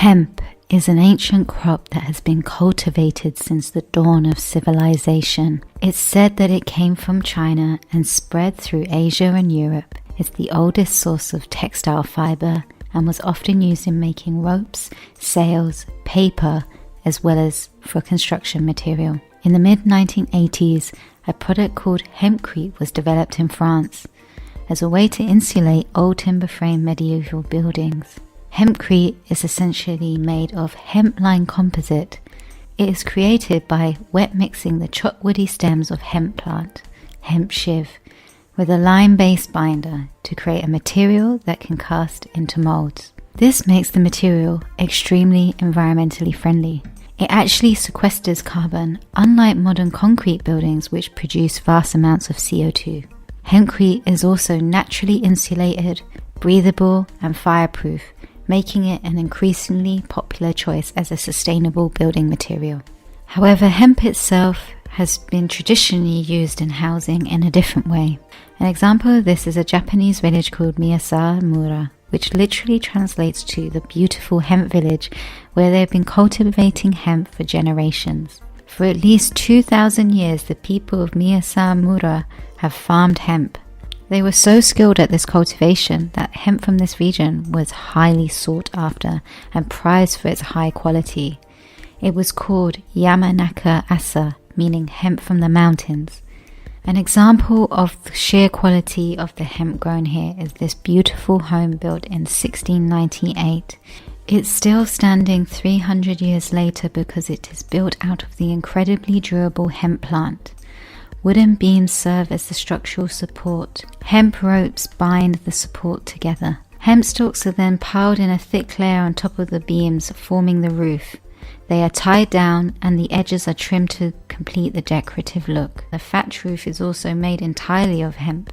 Hemp is an ancient crop that has been cultivated since the dawn of civilization. It's said that it came from China and spread through Asia and Europe. It's the oldest source of textile fiber and was often used in making ropes, sails, paper, as well as for construction material. In the mid-1980s, a product called hempcrete was developed in France as a way to insulate old timber frame medieval buildings. Hempcrete is essentially made of hemp-line composite. It is created by wet mixing the chopped woody stems of hemp plant, hemp shiv, with a lime-based binder to create a material that can cast into molds. This makes the material extremely environmentally friendly. It actually sequesters carbon, unlike modern concrete buildings which produce vast amounts of CO2. Hempcrete is also naturally insulated, breathable, and fireproof, making it an increasingly popular choice as a sustainable building material. However, hemp itself has been traditionally used in housing in a different way. An example of this is a Japanese village called Miyasa-mura, which literally translates to the beautiful hemp village, where they have been cultivating hemp for generations. For at least 2,000 years, the people of Miyasa-mura have farmed hemp. They were so skilled at this cultivation that hemp from this region was highly sought after and prized for its high quality. It was called Yamanaka Asa, meaning hemp from the mountains. An example of the sheer quality of the hemp grown here is this beautiful home built in 1698. It's still standing 300 years later because it is built out of the incredibly durable hemp plant. Wooden beams serve as the structural support. Hemp ropes bind the support together. Hemp stalks are then piled in a thick layer on top of the beams, forming the roof. They are tied down and the edges are trimmed to complete the decorative look. The thatched roof is also made entirely of hemp.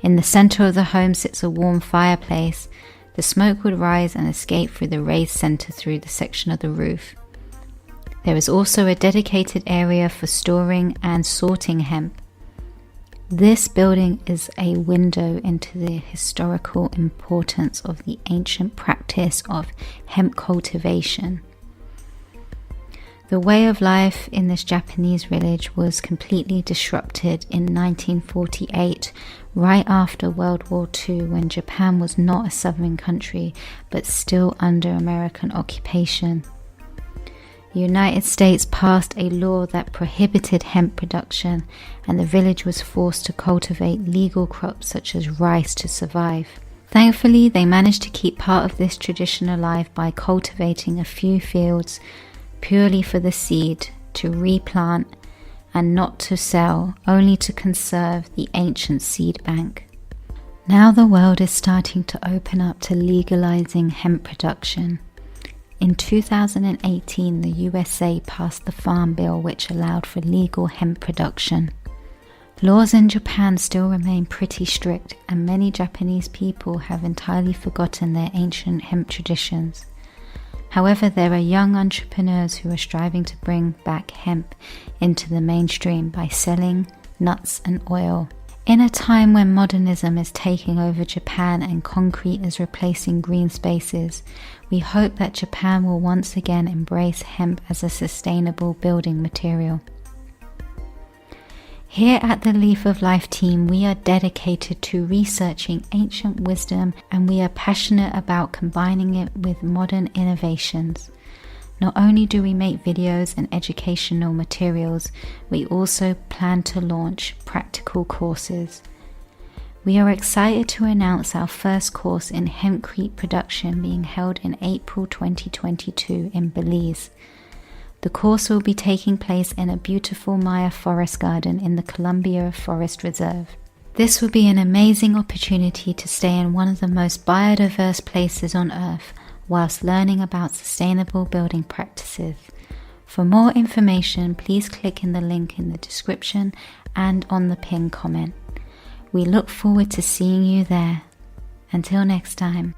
In the center of the home sits a warm fireplace. The smoke would rise and escape through the raised center through the section of the roof. There is also a dedicated area for storing and sorting hemp. This building is a window into the historical importance of the ancient practice of hemp cultivation. The way of life in this Japanese village was completely disrupted in 1948, right after World War II, when Japan was not a sovereign country, but still under American occupation. The United States passed a law that prohibited hemp production, and the village was forced to cultivate legal crops such as rice to survive. Thankfully, they managed to keep part of this tradition alive by cultivating a few fields purely for the seed, to replant and not to sell, only to conserve the ancient seed bank. Now the world is starting to open up to legalizing hemp production. In 2018, the USA passed the Farm Bill, which allowed for legal hemp production. Laws in Japan still remain pretty strict, and many Japanese people have entirely forgotten their ancient hemp traditions. However, there are young entrepreneurs who are striving to bring back hemp into the mainstream by selling nuts and oil. In a time when modernism is taking over Japan and concrete is replacing green spaces, we hope that Japan will once again embrace hemp as a sustainable building material. Here at the Leaf of Life team, we are dedicated to researching ancient wisdom, and we are passionate about combining it with modern innovations. Not only do we make videos and educational materials, we also plan to launch practical courses. We are excited to announce our first course in hempcrete production being held in April 2022 in Belize. The course will be taking place in a beautiful Maya forest garden in the Columbia Forest Reserve. This will be an amazing opportunity to stay in one of the most biodiverse places on Earth, whilst learning about sustainable building practices. For more information, please click in the link in the description and on the pinned comment. We look forward to seeing you there. Until next time.